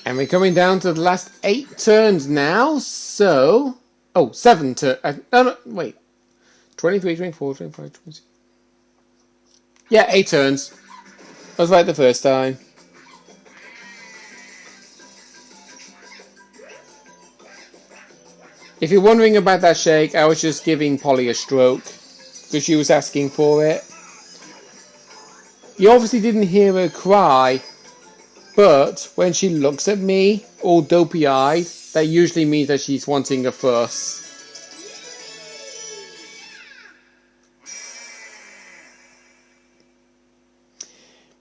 And we're coming down to the last 8 turns now, so... Oh, 7 turns. No, wait. 23, 24, 25, 26. Yeah, 8 turns. I was right the first time. If you're wondering about that shake, I was just giving Polly a stroke. Because she was asking for it. You obviously didn't hear her cry. But when she looks at me, all dopey-eyed, that usually means that she's wanting a fuss.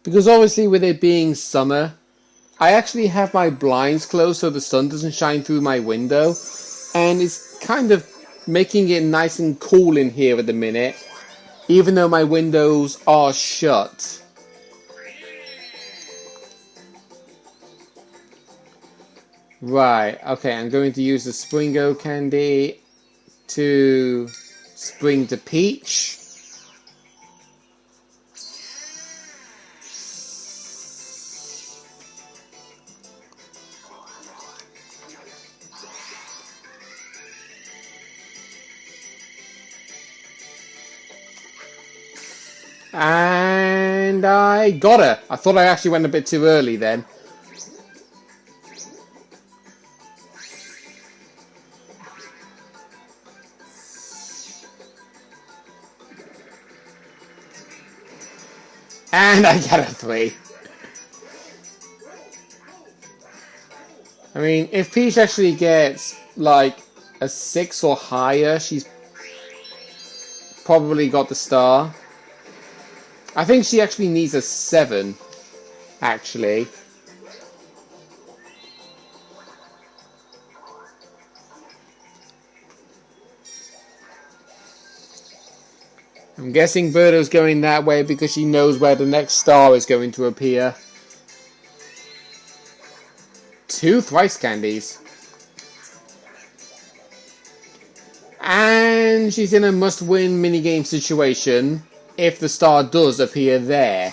Because obviously with it being summer, I actually have my blinds closed so the sun doesn't shine through my window. And it's kind of making it nice and cool in here at the minute, even though my windows are shut. Right, okay, I'm going to use the Springo candy to spring to peach. And I got her. I thought I actually went a bit too early then. And I get a 3. I mean, if Peach actually gets like a 6 or higher, she's probably got the star. I think she actually needs a 7, actually. I'm guessing Birdo's going that way because she knows where the next star is going to appear. 2 thrice candies. And she's in a must-win minigame situation if the star does appear there.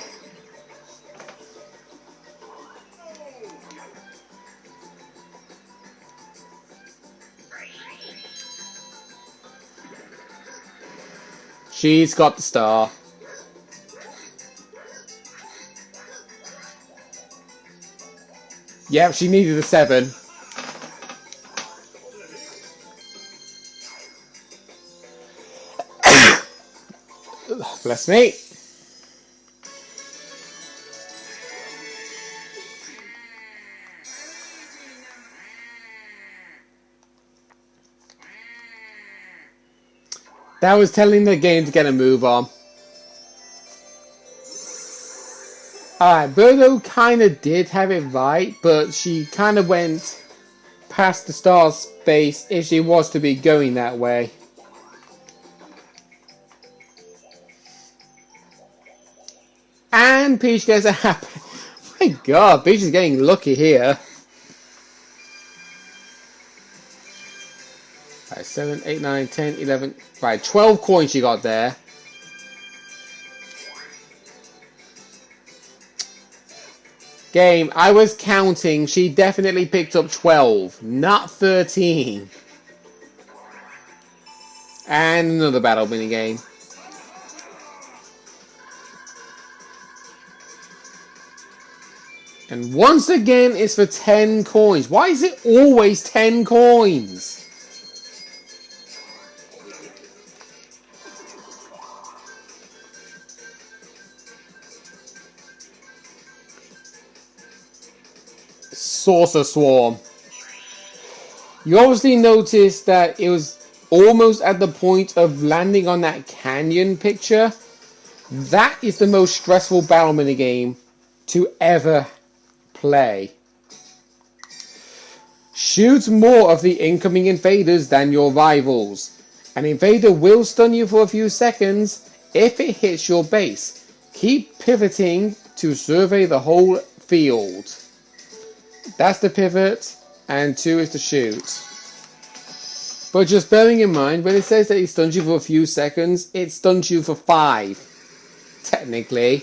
She's got the star. Yep, she needed a 7. Bless me. That was telling the game to get a move on. Alright, Birdo kind of did have it right, but she kind of went past the star space if she was to be going that way. And Peach gets a happy... My god, Peach is getting lucky here. Right, 7, 8, 9, 10, 11... Right, 12 coins she got there. Game, I was counting. She definitely picked up 12, not 13. And another battle minigame. And once again, it's for 10 coins. Why is it always 10 coins? Saucer Swarm. You obviously noticed that it was almost at the point of landing on that canyon picture. That is the most stressful battle minigame to ever play. Shoot more of the incoming invaders than your rivals. An invader will stun you for a few seconds if it hits your base. Keep pivoting to survey the whole field. That's the pivot, and 2 is to shoot. But just bearing in mind, when it says that it stuns you for a few seconds, it stuns you for 5, technically.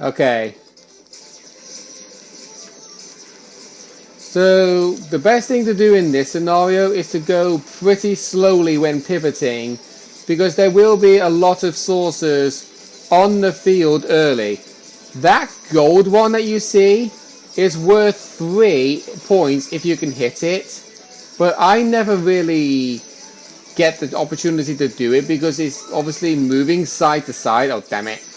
Okay. So the best thing to do in this scenario is to go pretty slowly when pivoting, because there will be a lot of saucers on the field early. That gold one that you see is worth 3 points if you can hit it, but I never really get the opportunity to do it because it's obviously moving side to side. Oh, damn it.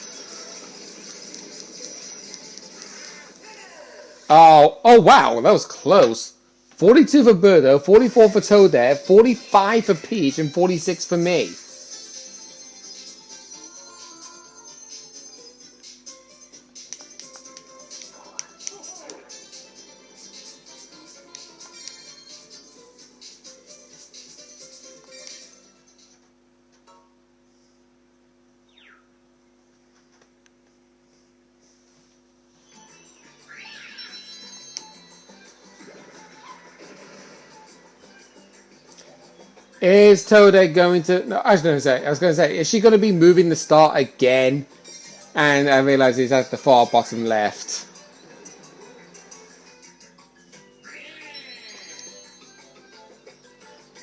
Oh wow, that was close. 42 for Birdo, 44 for Toadette, 45 for Peach, and 46 for me. Is Toadette going to... No, I was going to say, is she going to be moving the start again? And I realise it's at the far bottom left.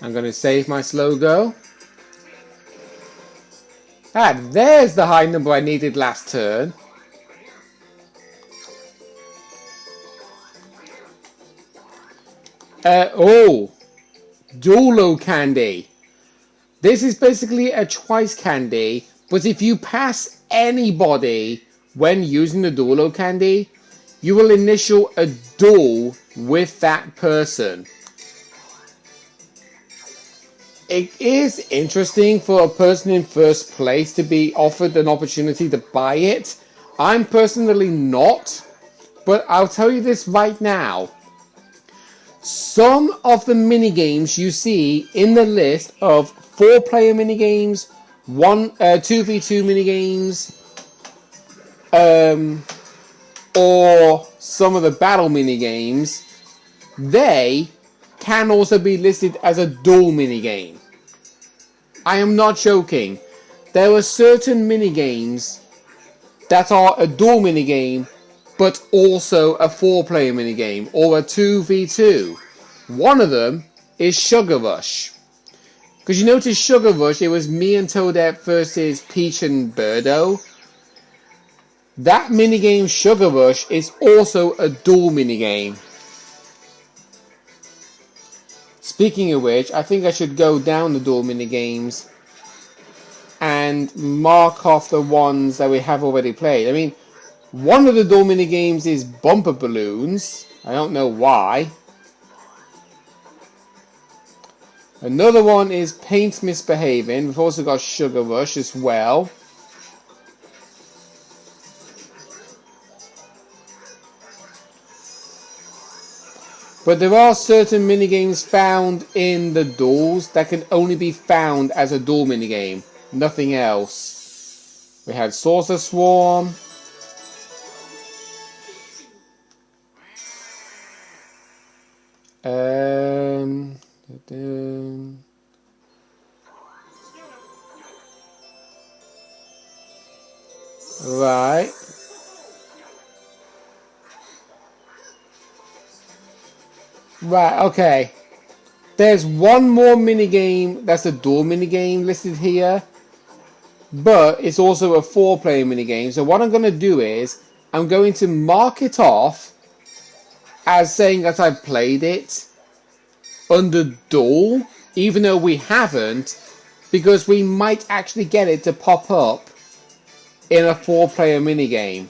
I'm going to save my slow go. Ah, there's the high number I needed last turn. Dolo candy. This is basically a twice candy, but if you pass anybody when using the Dolo candy, you will initial a duel with that person. It is interesting for a person in first place to be offered an opportunity to buy it. I'm personally not, but I'll tell you this right now. Some of the minigames you see in the list of 4-player minigames, 2v2 minigames, or some of the battle minigames, they can also be listed as a duel minigame. I am not joking. There are certain minigames that are a duel minigame, but also a 4-player minigame, or a 2v2. One of them is Sugar Rush. Because you notice Sugar Rush, it was me and Toadette versus Peach and Birdo. That minigame Sugar Rush is also a duel minigame. Speaking of which, I think I should go down the duel minigames and mark off the ones that we have already played. I mean, one of the duel minigames is bumper balloons. I don't know why. Another one is paint misbehaving. We've also got Sugar Rush as well. But there are certain minigames found in the duels that can only be found as a duel minigame. Nothing else. We had Saucer Swarm. Right. Right, okay. There's one more minigame that's a duel minigame listed here, but it's also a 4-player minigame. So what I'm going to do is, I'm going to mark it off as saying that I've played it under duel, even though we haven't, because we might actually get it to pop up in a 4-player minigame.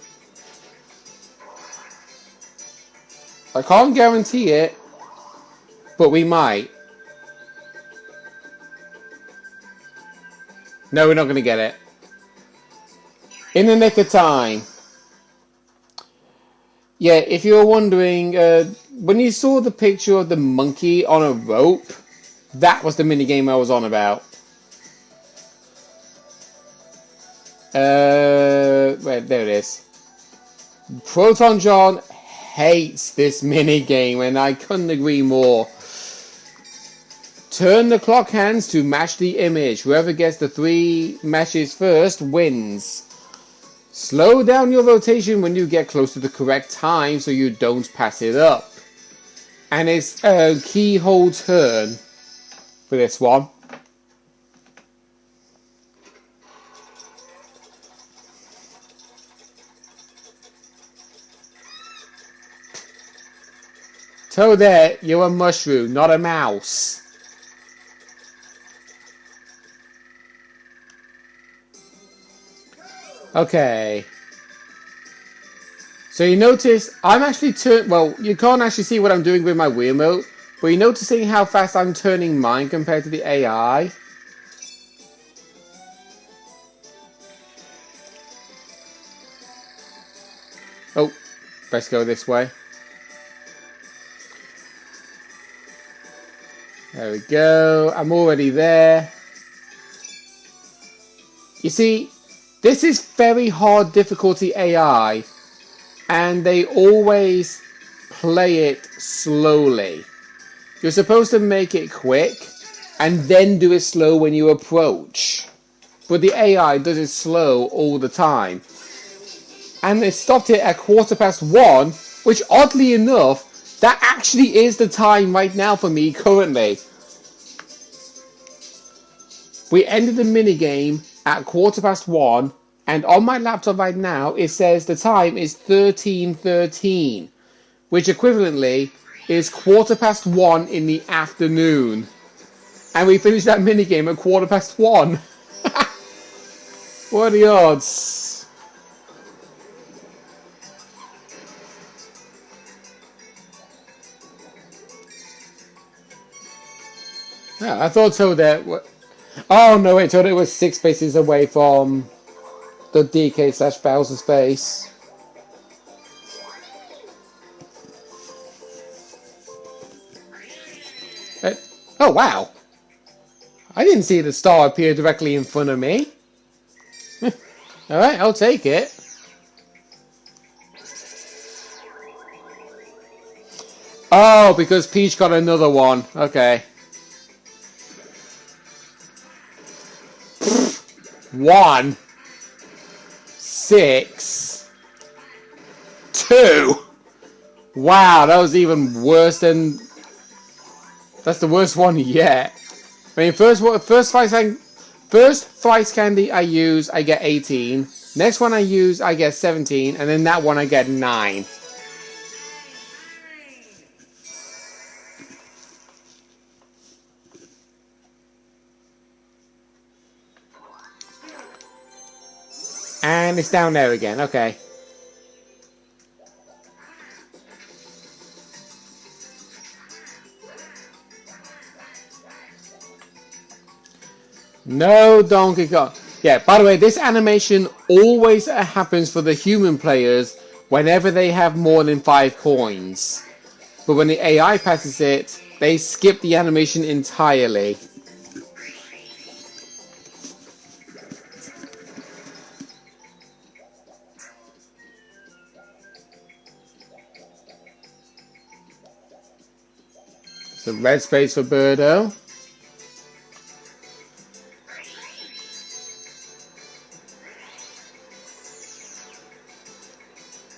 I can't guarantee it, but we might. No, we're not going to get it. In the nick of time. Yeah, if you're wondering, when you saw the picture of the monkey on a rope, that was the minigame I was on about. Wait, there it is. Proton John hates this minigame, and I couldn't agree more. Turn the clock hands to match the image. Whoever gets the 3 matches first wins. Slow down your rotation when you get close to the correct time so you don't pass it up. And it's a keyhole turn for this one. Toadette, you're a mushroom, not a mouse. Okay. So you notice I'm actually well, you can't actually see what I'm doing with my Wii remote, but you're noticing how fast I'm turning mine compared to the AI. Oh, let's go this way. There we go. I'm already there. You see, this is very hard difficulty AI, and they always play it slowly. You're supposed to make it quick, and then do it slow when you approach. But the AI does it slow all the time. And they stopped it at 1:15, which oddly enough, that actually is the time right now for me currently. We ended the minigame at 1:15, and on my laptop right now it says the time is 13:13, which equivalently is 1:15 in the afternoon. And we finished that minigame at 1:15. What are the odds? Yeah, I thought so that. Oh no, wait, Toadette was 6 spaces away from the DK/Bowser space. Oh wow! I didn't see the star appear directly in front of me. Alright, I'll take it. Oh, because Peach got another one. Okay. 1, 6, 2. Wow, that was even worse than. That's the worst one yet. I mean, first thrice candy I use, I get 18. Next one I use, I get 17, and then that one I get 9. And it's down there again, okay. No Donkey Kong. Yeah, by the way, this animation always happens for the human players whenever they have more than 5 coins. But when the AI passes it, they skip the animation entirely. So red space for Birdo.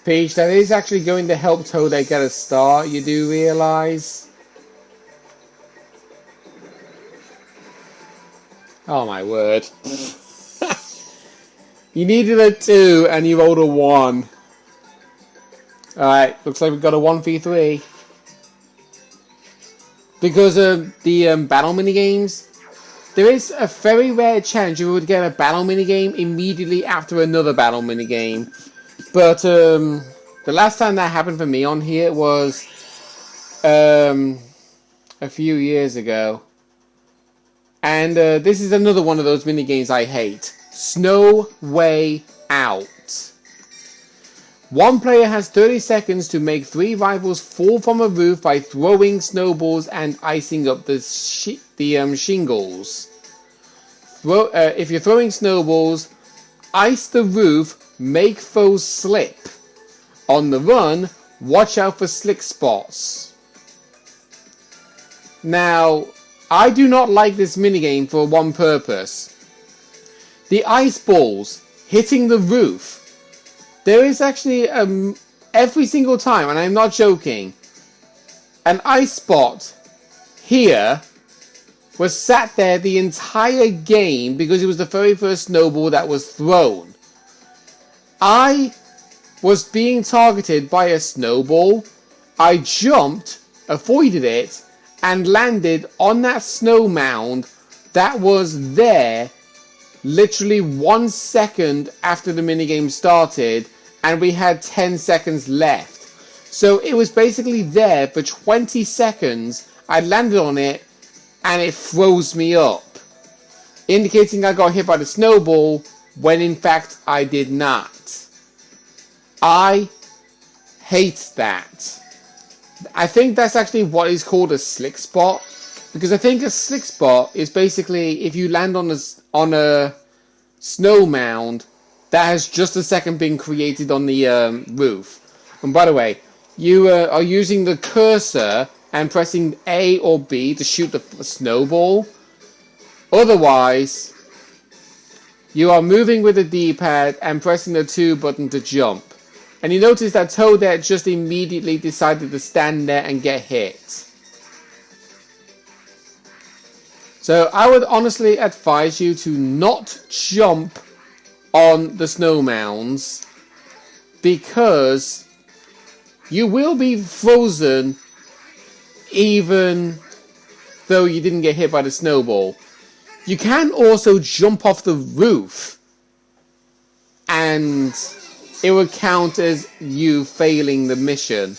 Peach, that is actually going to help Toadette get a start, you do realise? Oh my word. You needed a 2 and you rolled a 1. Alright, looks like we've got a 1v3. Because of the battle minigames, there is a very rare chance you would get a battle minigame immediately after another battle minigame. But the last time that happened for me on here was a few years ago. And this is another one of those minigames I hate. Snow Way Out. One player has 30 seconds to make 3 rivals fall from a roof by throwing snowballs and icing up the shingles. If you're throwing snowballs, ice the roof, make foes slip. On the run, watch out for slick spots. Now, I do not like this minigame for one purpose. The ice balls hitting the roof There is actually, every single time, and I'm not joking, an ice spot here was sat there the entire game because it was the very first snowball that was thrown. I was being targeted by a snowball. I jumped, avoided it, and landed on that snow mound that was there literally 1 second after the minigame started, and we had 10 seconds left. So it was basically there for 20 seconds. I landed on it and it froze me up, indicating I got hit by the snowball when in fact I did not. I hate that. I think that's actually what is called a slick spot, because I think a slick spot is basically if you land on a snow mound that has just a second been created on the roof. And by the way, you are using the cursor and pressing A or B to shoot the snowball. Otherwise, you are moving with the D-pad and pressing the 2 button to jump. And you notice that Toadette just immediately decided to stand there and get hit. So I would honestly advise you to not jump on the snow mounds, because you will be frozen even though you didn't get hit by the snowball. You can also jump off the roof and it would count as you failing the mission.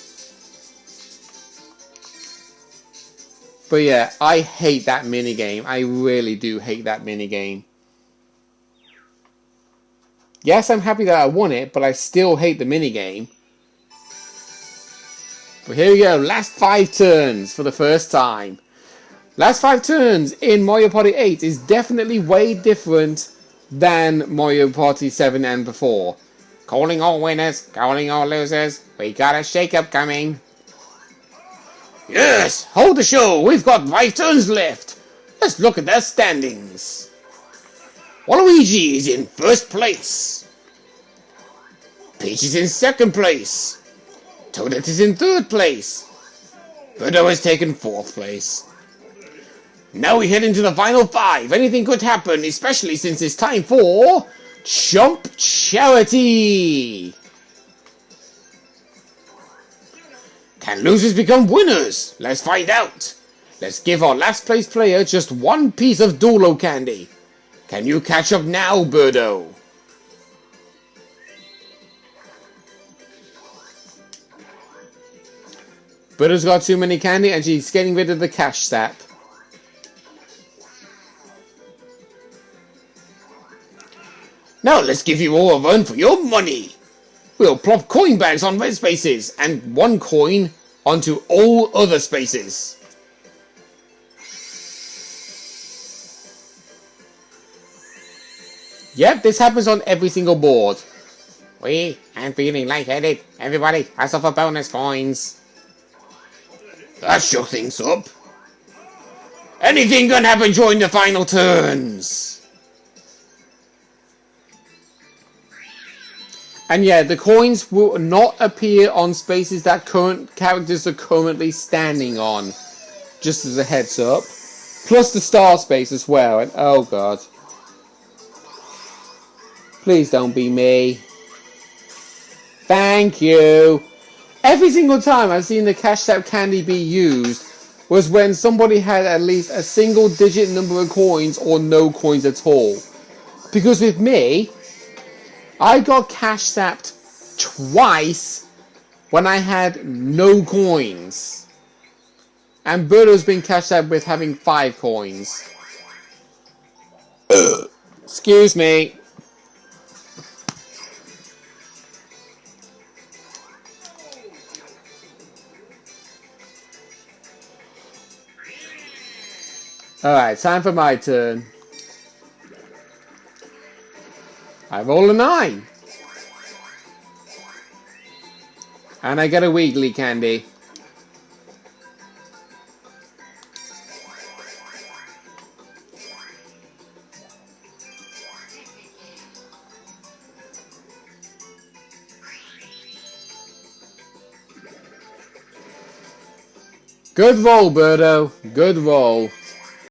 But yeah, I hate that minigame. I really do hate that minigame. Yes, I'm happy that I won it, but I still hate the minigame. But here we go, last 5 turns for the first time. Last 5 turns in Mario Party 8 is definitely way different than Mario Party 7 and before. Calling all winners, calling all losers, we got a shake-up coming. Yes, hold the show, we've got 5 turns left. Let's look at their standings. Waluigi is in first place. Peach is in second place. Toadette is in third place. Birdo has taken fourth place. Now we head into the final 5. Anything could happen, especially since it's time for Chump Charity. Can losers become winners? Let's find out. Let's give our last place player just 1 piece of Dolo candy. Can you catch up now, Birdo? Birdo's got too many candy and she's getting rid of the cash sap. Now let's give you all a run for your money. We'll plop coin bags on red spaces and 1 coin onto all other spaces. Yep, this happens on every single board. I'm feeling lightheaded. Everybody, hustle for bonus coins. That shook things up. Anything can happen during the final turns. And yeah, the coins will not appear on spaces that current characters are currently standing on. Just as a heads up. Plus the star space as well. And oh god. Please don't be me. Thank you. Every single time I've seen the cash sap candy be used was when somebody had at least a single digit number of coins or no coins at all. Because with me, I got cash sapped twice when I had no coins. And Birdo's been cash sapped with having 5 coins. Excuse me. Alright, time for my turn. I roll a 9. And I get a Wiggly candy. Good roll, Birdo. Good roll.